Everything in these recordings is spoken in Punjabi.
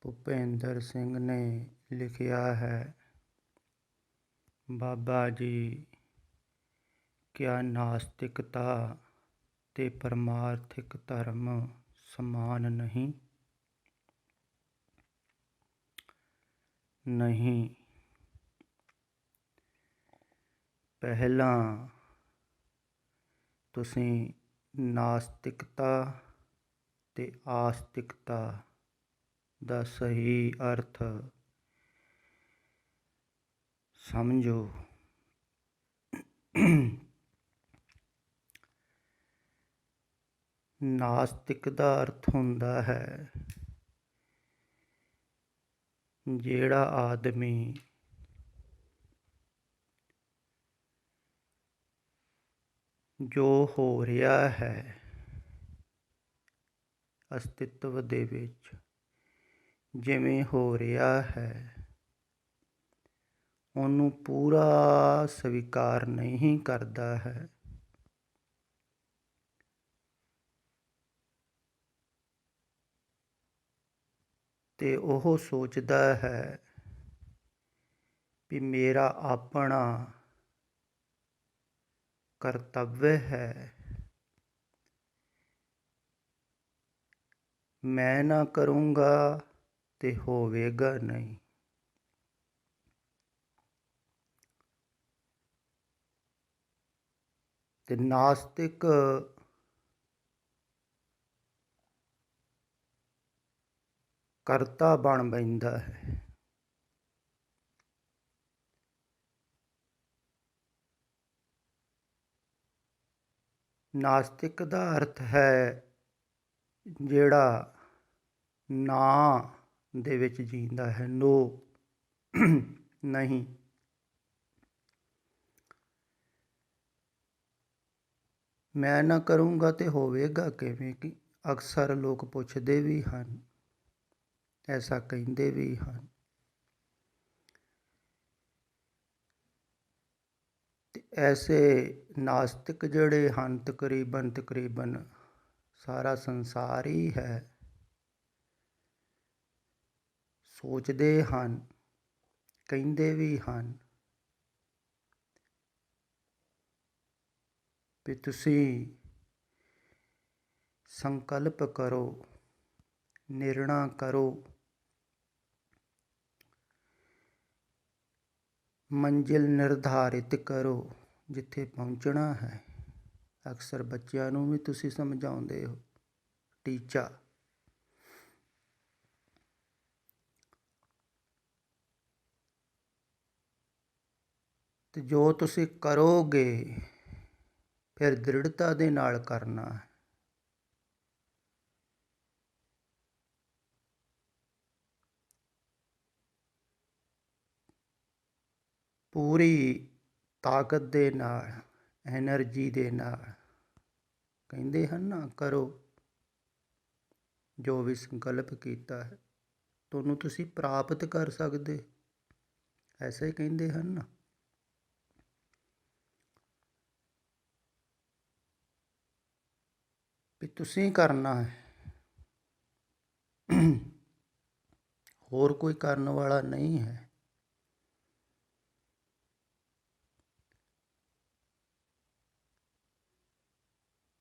ਭੁਪਿੰਦਰ ਸਿੰਘ ਨੇ ਲਿਖਿਆ ਹੈ, ਬਾਬਾ ਜੀ, ਕਿਆ ਨਾਸਤਿਕਤਾ ਤੇ ਪਰਮਾਰਥਿਕ ਧਰਮ ਸਮਾਨ ਨਹੀਂ? ਨਹੀਂ। ਪਹਿਲਾਂ ਤੁਸੀਂ ਨਾਸਤਿਕਤਾ ਤੇ ਆਸਤਿਕਤਾ ਦਾ ਸਹੀ ਅਰਥ ਸਮਝੋ। ਨਾਸਤਿਕ ਦਾ ਅਰਥ ਹੁੰਦਾ ਹੈ ਜਿਹੜਾ ਆਦਮੀ ਜੋ ਹੋ ਰਿਹਾ ਹੈ ਅਸਤਿਤਵ ਦੇ ਵਿੱਚ, ਜਿਵੇਂ ਹੋ ਰਿਹਾ ਹੈ, ਉਹਨੂੰ ਪੂਰਾ ਸਵੀਕਾਰ ਨਹੀਂ ਕਰਦਾ ਹੈ। ਤੇ ਉਹ ਸੋਚਦਾ ਹੈ ਵੀ ਮੇਰਾ ਆਪਣਾ ਕਰਤੱਵ ਹੈ, ਮੈਂ ਨਾ ਕਰੂੰਗਾ ਤੇ ਹੋਵੇਗਾ ਨਹੀਂ। ਤੇ ਨਾਸਤਿਕ ਕਰਤਾ ਬਣ ਬੈਂਦਾ ਹੈ। ਨਾਸਤਿਕ ਦਾ ਅਰਥ ਹੈ ਜਿਹੜਾ ਨਾ ਦੇ ਵਿੱਚ ਜੀਂਦਾ ਹੈ, ਨੋ, ਨਹੀਂ। ਮੈਂ ਨਾ ਕਰੂੰਗਾ ਤੇ ਹੋਵੇਗਾ ਕਿਵੇਂ? ਕਿ ਅਕਸਰ ਲੋਕ ਪੁੱਛਦੇ ਵੀ ਹਨ, ਐਸਾ ਕਹਿੰਦੇ ਵੀ ਹਨ। ਤੇ ਐਸੇ ਨਾਸਤਿਕ ਜਿਹੜੇ ਹਨ ਤਕਰੀਬਨ ਸਾਰਾ ਸੰਸਾਰ ਹੀ ਹੈ, ਸੋਚਦੇ ਹਨ, ਕਹਿੰਦੇ ਵੀ ਹਨ ਵੀ ਤੁਸੀਂ ਸੰਕਲਪ ਕਰੋ, ਨਿਰਣਾ ਕਰੋ, ਮੰਜ਼ਿਲ ਨਿਰਧਾਰਿਤ ਕਰੋ ਜਿੱਥੇ ਪਹੁੰਚਣਾ ਹੈ। ਅਕਸਰ ਬੱਚਿਆਂ ਨੂੰ ਵੀ ਤੁਸੀਂ ਸਮਝਾਉਂਦੇ ਹੋ ਟੀਚਾ। ਤੇ ਜੋ ਤੁਸੀਂ ਕਰੋਗੇ ਫਿਰ ਦ੍ਰਿੜਤਾ ਦੇ ਨਾਲ ਕਰਨਾ ਹੈ। ਪੂਰੀ ਤਾਕਤ ਦੇ ਨਾਲ, ਐਨਰਜੀ ਦੇ ਨਾਲ। ਕਹਿੰਦੇ ਹਨ ਨਾ, ਕਰੋ ਜੋ ਵੀ ਸੰਕਲਪ ਕੀਤਾ ਹੈ ਤੁਹਾਨੂੰ ਤੁਸੀਂ ਪ੍ਰਾਪਤ ਕਰ ਸਕਦੇ, ਐਸੇ ਹੀ ਕਹਿੰਦੇ ਹਨ ਨਾ। ਵੀ ਤੁਸੀਂ ਕਰਨਾ ਹੈ, ਹੋਰ ਕੋਈ ਕਰਨ ਵਾਲਾ ਨਹੀਂ ਹੈ।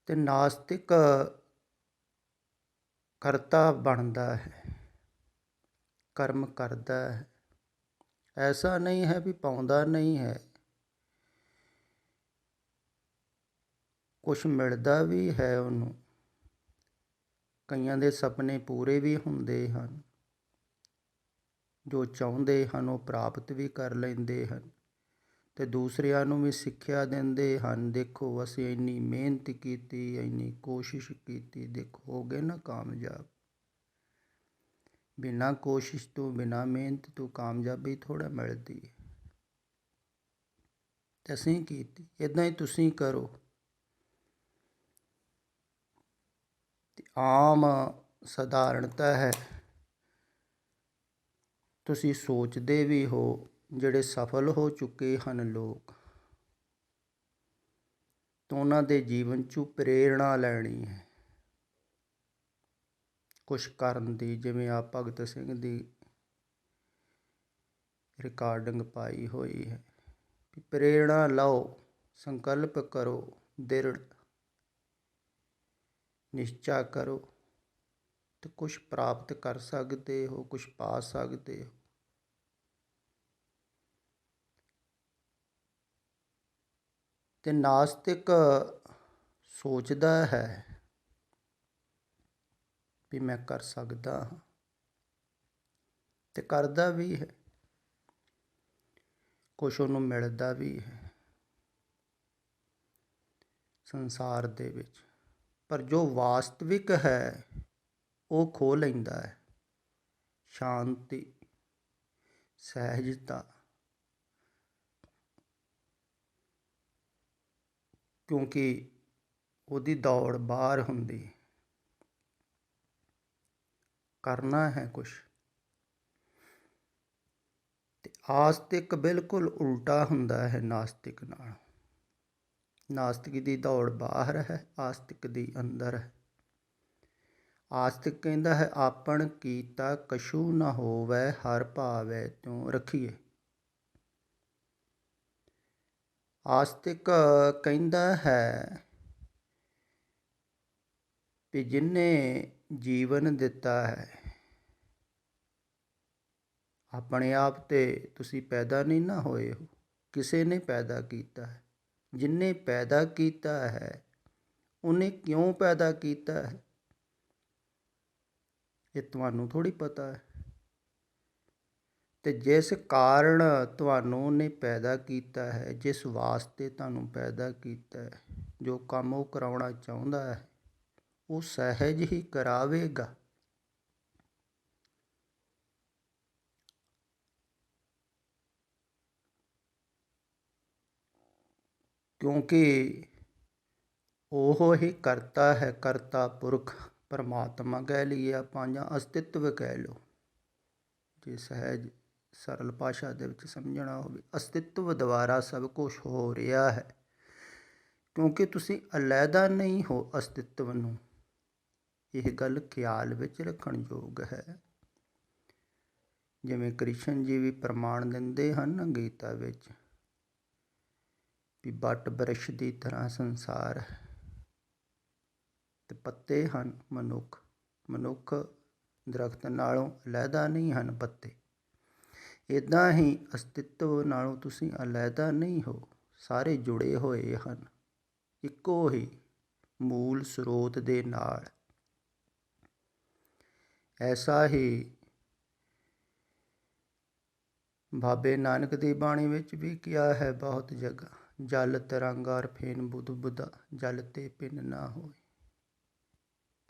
ਤੇ ਨਾਸਤਿਕ ਕਰਤਾ ਬਣਦਾ ਹੈ, ਕਰਮ ਕਰਦਾ ਹੈ। ਐਸਾ ਨਹੀਂ ਹੈ ਵੀ ਪਾਉਂਦਾ ਨਹੀਂ ਹੈ, ਕੁਛ ਮਿਲਦਾ ਵੀ ਹੈ ਉਹਨੂੰ। ਕਈਆਂ ਦੇ ਸੁਪਨੇ ਪੂਰੇ ਵੀ ਹੁੰਦੇ ਹਨ, ਜੋ ਚਾਹੁੰਦੇ ਹਨ ਉਹ ਪ੍ਰਾਪਤ ਵੀ ਕਰ ਲੈਂਦੇ ਹਨ। ਤੇ ਦੂਸਰਿਆਂ ਨੂੰ ਵੀ ਸਿੱਖਿਆ ਦਿੰਦੇ ਹਨ, ਦੇਖੋ ਅਸੀਂ ਇੰਨੀ ਮਿਹਨਤ ਕੀਤੀ, ਇੰਨੀ ਕੋਸ਼ਿਸ਼ ਕੀਤੀ, ਦੇਖੋ ਹੋ ਗਏ ਨਾ ਕਾਮਯਾਬ। ਬਿਨਾਂ ਕੋਸ਼ਿਸ਼ ਤੋਂ, ਬਿਨਾਂ ਮਿਹਨਤ ਤੋਂ ਕਾਮਯਾਬੀ ਥੋੜ੍ਹਾ ਮਿਲਦੀ ਹੈ। ਤੇ ਅਸੀਂ ਕੀਤੀ, ਇੱਦਾਂ ਹੀ ਤੁਸੀਂ ਕਰੋ। ਤੇ ਆਮ ਸਧਾਰਨਤਾ ਹੈ, ਤੁਸੀਂ ਸੋਚਦੇ ਵੀ ਹੋ, ਜਿਹੜੇ ਸਫਲ ਹੋ ਚੁੱਕੇ ਹਨ ਲੋਕ, ਤਾਂ ਉਹਨਾਂ ਦੇ ਜੀਵਨ 'ਚੋਂ ਪ੍ਰੇਰਣਾ ਲੈਣੀ ਹੈ। ਕੁਛ ਕਰਨ ਦੀ, ਜਿਵੇਂ ਆ ਭਗਤ ਸਿੰਘ ਦੀ ਰਿਕਾਰਡਿੰਗ ਪਾਈ ਹੋਈ ਹੈ। ਪ੍ਰੇਰਣਾ ਲਓ, ਸੰਕਲਪ ਕਰੋ, ਦ੍ਰਿੜ ਨਿਸ਼ਚਾ ਕਰੋ ਤੇ ਕੁਛ ਪ੍ਰਾਪਤ ਕਰ ਸਕਦੇ ਹੋ, ਕੁਛ ਪਾ ਸਕਦੇ ਹੋ। ਤੇ ਨਾਸਤਿਕ ਸੋਚਦਾ ਹੈ ਵੀ ਮੈਂ ਕਰ ਸਕਦਾ ਹਾਂ ਤੇ ਕਰਦਾ ਵੀ ਹੈ, ਕੁਛ ਉਹਨੂੰ ਮਿਲਦਾ ਵੀ ਹੈ ਸੰਸਾਰ ਦੇ ਵਿੱਚ, ਪਰ ਜੋ ਵਾਸਤਵਿਕ ਹੈ ਉਹ ਖੋਹ ਲੈਂਦਾ ਹੈ। ਸ਼ਾਂਤੀ, ਸਹਿਜਤਾ, ਕਿਉਂਕਿ ਉਹਦੀ ਦੌੜ ਬਾਹਰ ਹੁੰਦੀ, ਕਰਨਾ ਹੈ ਕੁਛ। ਤੇ ਆਸਤਿਕ ਬਿਲਕੁਲ ਉਲਟਾ ਹੁੰਦਾ ਹੈ ਨਾਸਤਿਕ ਨਾਲ। ਨਾਸਤਿਕ ਦੀ ਦੌੜ ਬਾਹਰ ਹੈ, ਆਸਤਿਕ ਦੀ ਅੰਦਰ ਹੈ। ਆਸਤਿਕ ਕਹਿੰਦਾ ਹੈ ਆਪਣ ਕੀਤਾ ਕਛੂ ਨਾ ਹੋਵੈ, ਹਰ ਭਾਵੈ ਤਿਉ ਰੱਖੀਏ। ਆਸਤਿਕ ਕਹਿੰਦਾ ਹੈ ਵੀ ਜਿਹਨੇ ਜੀਵਨ ਦਿੱਤਾ ਹੈ, ਆਪਣੇ ਆਪ ਤੇ ਤੁਸੀਂ ਪੈਦਾ ਨਹੀਂ ਨਾ ਹੋਏ ਹੋ, ਕਿਸੇ ਨੇ ਪੈਦਾ ਕੀਤਾ ਹੈ। ਜਿਹਨੇ ਪੈਦਾ ਕੀਤਾ ਹੈ ਉਹਨੇ ਕਿਉਂ ਪੈਦਾ ਕੀਤਾ ਹੈ ਇਹ ਤੁਹਾਨੂੰ ਥੋੜ੍ਹੀ ਪਤਾ ਹੈ। ਤੇ ਜਿਸ ਕਾਰਨ ਤੁਹਾਨੂੰ ਉਹਨੇ ਪੈਦਾ ਕੀਤਾ ਹੈ, ਜਿਸ ਵਾਸਤੇ ਤੁਹਾਨੂੰ ਪੈਦਾ ਕੀਤਾ ਹੈ, ਜੋ ਕੰਮ ਉਹ ਕਰਾਉਣਾ ਚਾਹੁੰਦਾ ਹੈ ਉਹ ਸਹਿਜ ਹੀ ਕਰਾਵੇਗਾ। ਕਿਉਂਕਿ ਉਹ ਹੀ ਕਰਤਾ ਹੈ, ਕਰਤਾ ਪੁਰਖ ਪਰਮਾਤਮਾ ਕਹਿ ਲਈਏ ਆਪਾਂ, ਜਾਂ ਅਸਤਿਤਵ ਕਹਿ ਲਓ, ਜੇ ਸਹਿਜ ਸਰਲ ਭਾਸ਼ਾ ਦੇ ਵਿੱਚ ਸਮਝਣਾ ਹੋਵੇ। ਅਸਤਿਤਵ ਦੁਆਰਾ ਸਭ ਕੁਛ ਹੋ ਰਿਹਾ ਹੈ, ਕਿਉਂਕਿ ਤੁਸੀਂ ਅਲੱਗਾ ਨਹੀਂ ਹੋ ਅਸਤਿਤਵ ਨੂੰ। ਇਹ ਗੱਲ ਖਿਆਲ ਵਿੱਚ ਰੱਖਣ ਯੋਗ ਹੈ। ਜਿਵੇਂ ਕ੍ਰਿਸ਼ਨ ਜੀ ਵੀ ਪ੍ਰਮਾਣ ਦਿੰਦੇ ਹਨ ਗੀਤਾ ਵਿੱਚ ਵੀ ਬਟ ਬ੍ਰਿਛ ਦੀ ਤਰ੍ਹਾਂ ਸੰਸਾਰ ਹੈ ਤੇ ਪੱਤੇ ਹਨ ਮਨੁੱਖ। ਮਨੁੱਖ ਦਰਖਤ ਨਾਲੋਂ ਅਲੱਗਾ ਨਹੀਂ ਹਨ ਪੱਤੇ। ਇੱਦਾਂ ਹੀ ਅਸਤਿਤਵ ਨਾਲੋਂ ਤੁਸੀਂ ਅਲੱਗਾ ਨਹੀਂ ਹੋ, ਸਾਰੇ ਜੁੜੇ ਹੋਏ ਹਨ ਇੱਕੋ ਹੀ ਮੂਲ ਸਰੋਤ ਦੇ ਨਾਲ। ਐਸਾ ਹੀ ਬਾਬੇ ਨਾਨਕ ਦੀ ਬਾਣੀ ਵਿੱਚ ਵੀ ਕਿਹਾ ਹੈ ਬਹੁਤ ਜਗ੍ਹਾ, ਜਲ ਤਰੰਗਾਰ ਫੇਨ ਬੁੱਧ ਬੁੱਧਾ, ਜਲ ਤੇ ਪਿੰਨ ਨਾ ਹੋਏ।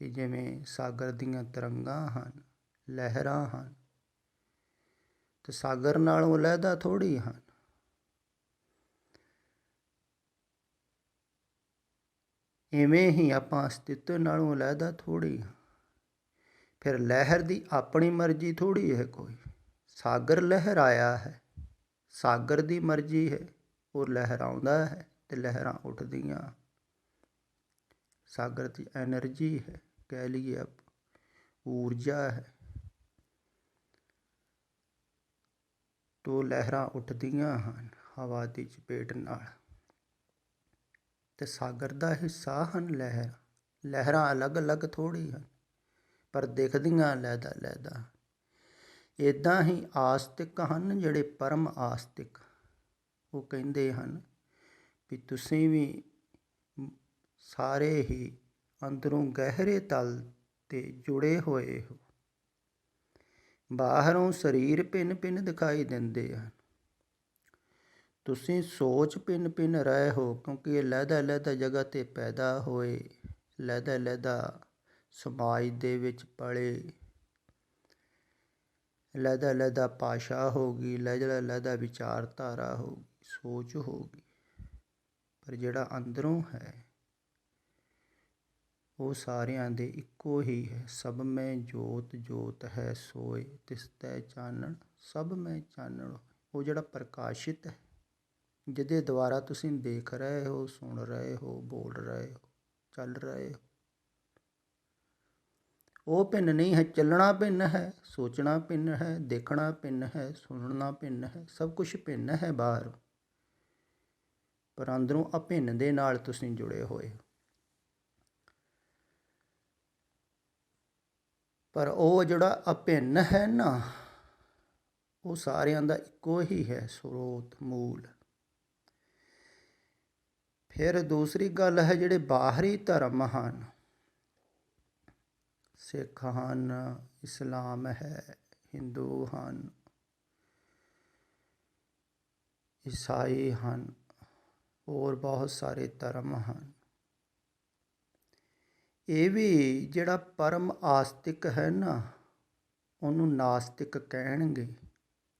ਵੀ ਜਿਵੇਂ ਸਾਗਰ ਦੀਆਂ ਤਰੰਗਾਂ ਹਨ, ਲਹਿਰਾਂ ਹਨ, ਤੇ ਸਾਗਰ ਨਾਲੋਂ ਅਲੱਗਾ ਥੋੜ੍ਹੀ ਹਨ। ਇਵੇਂ ਹੀ ਆਪਾਂ ਅਸਤਿਤਵ ਨਾਲੋਂ ਅਲੱਗਾ ਥੋੜ੍ਹੀ ਹਾਂ। ਫਿਰ ਲਹਿਰ ਦੀ ਆਪਣੀ ਮਰਜ਼ੀ ਥੋੜ੍ਹੀ ਹੈ ਕੋਈ। ਸਾਗਰ ਲਹਿਰਾਇਆ ਹੈ, ਸਾਗਰ ਦੀ ਮਰਜ਼ੀ ਹੈ, ਉਹ ਲਹਿਰਾਉਂਦਾ ਹੈ ਤੇ ਲਹਿਰਾਂ ਉੱਠਦੀਆਂ। ਸਾਗਰ ਦੀ ਐਨਰਜੀ ਹੈ, ਕਹਿ ਲਈਏ ਆਪਾਂ, ਊਰਜਾ ਹੈ, ਤੋ ਲਹਿਰਾਂ ਉੱਠਦੀਆਂ ਹਨ ਹਵਾ ਦੀ ਚਪੇਟ ਨਾਲ। ਤੇ ਸਾਗਰ ਦਾ ਹਿੱਸਾ ਹਨ ਲਹਿਰਾਂ। ਲਹਿਰਾਂ ਅਲੱਗ ਅਲੱਗ ਥੋੜ੍ਹੀ ਹਨ, ਪਰ ਦਿਖਦੀਆਂ ਅਲੱਗਾ। ਇੱਦਾਂ ਹੀ ਆਸਤਿਕ ਹਨ ਜਿਹੜੇ ਪਰਮ ਆਸਤਿਕ, ਉਹ ਕਹਿੰਦੇ ਹਨ ਵੀ ਤੁਸੀਂ ਵੀ ਸਾਰੇ ਹੀ ਅੰਦਰੋਂ ਗਹਿਰੇ ਤਲ 'ਤੇ ਜੁੜੇ ਹੋਏ ਹੋ। ਬਾਹਰੋਂ ਸਰੀਰ ਭਿੰਨ ਭਿੰਨ ਦਿਖਾਈ ਦਿੰਦੇ ਹਨ, ਤੁਸੀਂ ਸੋਚ ਭਿੰਨ ਭਿੰਨ ਰਹੇ ਹੋ, ਕਿਉਂਕਿ ਇਹ ਅਲੱਗਾ ਜਗ੍ਹਾ 'ਤੇ ਪੈਦਾ ਹੋਏ, ਅਲੱਗਾ ਸਮਾਜ ਦੇ ਵਿੱਚ ਪਲੇ, ਅਲੱਗਾ ਭਾਸ਼ਾ ਹੋ ਗਈ, ਅਲੱਗਾ ਵਿਚਾਰਧਾਰਾ ਹੋ ਗਈ, ਸੋਚ ਹੋ ਗਈ, ਪਰ ਜਿਹੜਾ ਅੰਦਰੋਂ ਹੈ ਉਹ ਸਾਰਿਆਂ ਦੇ ਇੱਕੋ ਹੀ ਹੈ। ਸਭ ਮੈਂ ਜੋਤ ਜੋਤ ਹੈ ਸੋਏ, ਤਿਸ ਤੈ ਚਾਨਣ ਸਭ ਮੈਂ ਚਾਨਣ। ਉਹ ਜਿਹੜਾ ਪ੍ਰਕਾਸ਼ਿਤ ਹੈ, ਜਿਹਦੇ ਦੁਆਰਾ ਤੁਸੀਂ ਦੇਖ ਰਹੇ ਹੋ, ਸੁਣ ਰਹੇ ਹੋ, ਬੋਲ ਰਹੇ ਹੋ, ਚੱਲ ਰਹੇ ਹੋ, ਉਹ ਭਿੰਨ ਨਹੀਂ ਹੈ। ਚੱਲਣਾ ਭਿੰਨ ਹੈ, ਸੋਚਣਾ ਭਿੰਨ ਹੈ, ਦੇਖਣਾ ਭਿੰਨ ਹੈ, ਸੁਣਨਾ ਭਿੰਨ ਹੈ, ਸਭ ਕੁਝ ਭਿੰਨ ਹੈ ਬਾਹਰ, ਪਰ ਅੰਦਰੋਂ ਅਭਿੰਨ ਦੇ ਨਾਲ ਤੁਸੀਂ ਜੁੜੇ ਹੋਏ ਹੋ। ਪਰ ਉਹ ਜਿਹੜਾ ਅਭਿੰਨ ਹੈ ਨਾ, ਉਹ ਸਾਰਿਆਂ ਦਾ ਇੱਕੋ ਹੀ ਹੈ, ਸਰੋਤ ਮੂਲ। ਫਿਰ ਦੂਸਰੀ ਗੱਲ ਹੈ, ਜਿਹੜੇ ਬਾਹਰੀ ਧਰਮ ਹਨ, ਸਿੱਖ ਹਨ, ਇਸਲਾਮ ਹੈ, ਹਿੰਦੂ ਹਨ, ਈਸਾਈ ਹਨ, ਹੋਰ ਬਹੁਤ ਸਾਰੇ ਧਰਮ ਹਨ। ਇਹ ਵੀ ਜਿਹੜਾ ਪਰਮ ਆਸਤਿਕ ਹੈ ਨਾ, ਉਹਨੂੰ ਨਾਸਤਿਕ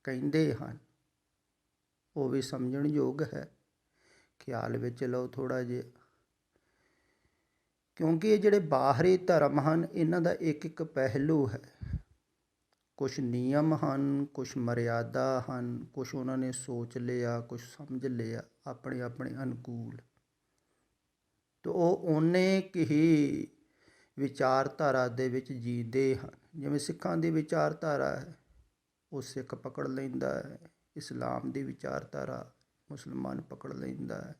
ਕਹਿੰਦੇ ਹਨ। ਉਹ ਵੀ ਸਮਝਣ ਯੋਗ ਹੈ, ਖਿਆਲ ਵਿੱਚ ਲਓ ਥੋੜ੍ਹਾ ਜਿਹਾ। ਕਿਉਂਕਿ ਇਹ ਜਿਹੜੇ ਬਾਹਰੀ ਧਰਮ ਹਨ, ਇਹਨਾਂ ਦਾ ਇੱਕ ਇੱਕ ਪਹਿਲੂ ਹੈ। ਕੁਛ ਨਿਯਮ ਹਨ, ਕੁਛ ਮਰਿਆਦਾ ਹਨ, ਕੁਛ ਉਹਨਾਂ ਨੇ ਸੋਚ ਲਿਆ, ਕੁਛ ਸਮਝ ਲਿਆ ਆਪਣੇ ਆਪਣੇ ਅਨੁਕੂਲ। ਅਤੇ ਉਹ ਓਨੇ ਕੁ ਹੀ ਵਿਚਾਰਧਾਰਾ ਦੇ ਵਿੱਚ ਜੀਂਦੇ ਹਨ। ਜਿਵੇਂ ਸਿੱਖਾਂ ਦੀ ਵਿਚਾਰਧਾਰਾ ਹੈ, ਉਹ ਸਿੱਖ ਪਕੜ ਲੈਂਦਾ ਹੈ। ਇਸਲਾਮ ਦੀ ਵਿਚਾਰਧਾਰਾ ਮੁਸਲਮਾਨ ਪਕੜ ਲੈਂਦਾ ਹੈ।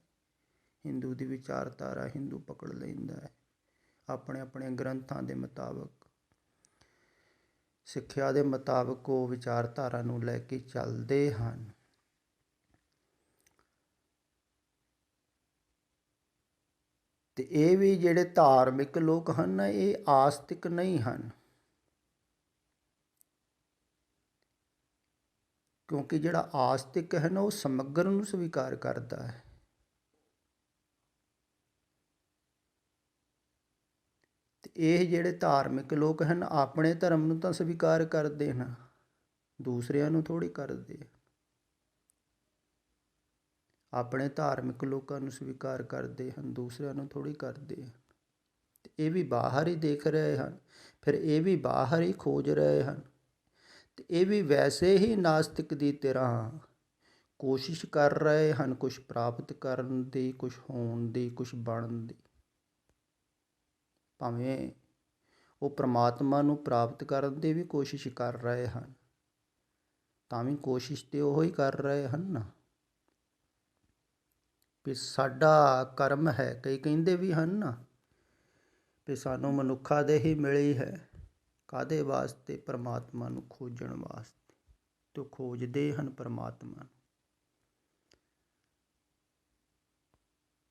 ਹਿੰਦੂ ਦੀ ਵਿਚਾਰਧਾਰਾ ਹਿੰਦੂ ਪਕੜ ਲੈਂਦਾ ਹੈ, ਆਪਣੇ ਆਪਣੇ ਗ੍ਰੰਥਾਂ ਦੇ ਮੁਤਾਬਕ, ਸਿੱਖਿਆ ਦੇ ਮੁਤਾਬਕ ਉਹ ਵਿਚਾਰਧਾਰਾ ਨੂੰ ਲੈ ਕੇ ਚੱਲਦੇ ਹਨ। ਅਤੇ ਇਹ ਵੀ ਜਿਹੜੇ ਧਾਰਮਿਕ ਲੋਕ ਹਨ, ਇਹ ਆਸਤਿਕ ਨਹੀਂ ਹਨ। ਕਿਉਂਕਿ ਜਿਹੜਾ ਆਸਤਿਕ ਹੈ ਨਾ, ਉਹ ਸਮੱਗਰ ਨੂੰ ਸਵੀਕਾਰ ਕਰਦਾ ਹੈ। ਅਤੇ ਇਹ ਜਿਹੜੇ ਧਾਰਮਿਕ ਲੋਕ ਹਨ, ਆਪਣੇ ਧਰਮ ਨੂੰ ਤਾਂ ਸਵੀਕਾਰ ਕਰਦੇ ਹਨ, ਦੂਸਰਿਆਂ ਨੂੰ ਥੋੜ੍ਹੀ ਕਰਦੇ। ਆਪਣੇ ਧਾਰਮਿਕ ਲੋਕਾਂ ਨੂੰ ਸਵੀਕਾਰ ਕਰਦੇ ਹਨ, ਦੂਸਰਿਆਂ ਨੂੰ ਥੋੜ੍ਹੀ ਕਰਦੇ ਹਨ। ਅਤੇ ਇਹ ਵੀ ਬਾਹਰ ਹੀ ਦੇਖ ਰਹੇ ਹਨ, ਫਿਰ ਇਹ ਵੀ ਬਾਹਰ ਹੀ ਖੋਜ ਰਹੇ ਹਨ। ਅਤੇ ਇਹ ਵੀ ਵੈਸੇ ਹੀ ਨਾਸਤਿਕ ਦੀ ਤਰ੍ਹਾਂ ਕੋਸ਼ਿਸ਼ ਕਰ ਰਹੇ ਹਨ, ਕੁਛ ਪ੍ਰਾਪਤ ਕਰਨ ਦੀ, ਕੁਛ ਹੋਣ ਦੀ, ਕੁਛ ਬਣਨ ਦੀ। ਭਾਵੇਂ ਉਹ ਪਰਮਾਤਮਾ ਨੂੰ ਪ੍ਰਾਪਤ ਕਰਨ ਦੀ ਵੀ ਕੋਸ਼ਿਸ਼ ਕਰ ਰਹੇ ਹਨ, ਤਾਂ ਵੀ ਕੋਸ਼ਿਸ਼ ਤਾਂ ਉਹ ਹੀ ਕਰ ਰਹੇ ਹਨ ਨਾ, ਵੀ ਸਾਡਾ ਕਰਮ ਹੈ। ਕਈ ਕਹਿੰਦੇ ਵੀ ਹਨ ਨਾ, ਵੀ ਸਾਨੂੰ ਮਨੁੱਖਾ ਦੇ ਹੀ ਮਿਲੀ ਹੈ। ਕਾਹਦੇ ਵਾਸਤੇ? ਪਰਮਾਤਮਾ ਨੂੰ ਖੋਜਣ ਵਾਸਤੇ। ਅਤੇ ਖੋਜਦੇ ਹਨ ਪਰਮਾਤਮਾ ਨੂੰ।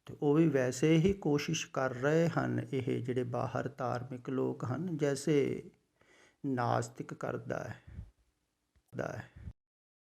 ਅਤੇ ਉਹ ਵੀ ਵੈਸੇ ਹੀ ਕੋਸ਼ਿਸ਼ ਕਰ ਰਹੇ ਹਨ, ਇਹ ਜਿਹੜੇ ਬਾਹਰ ਧਾਰਮਿਕ ਲੋਕ ਹਨ, ਜੈਸੇ ਨਾਸਤਿਕ ਕਰਦਾ ਹੈ।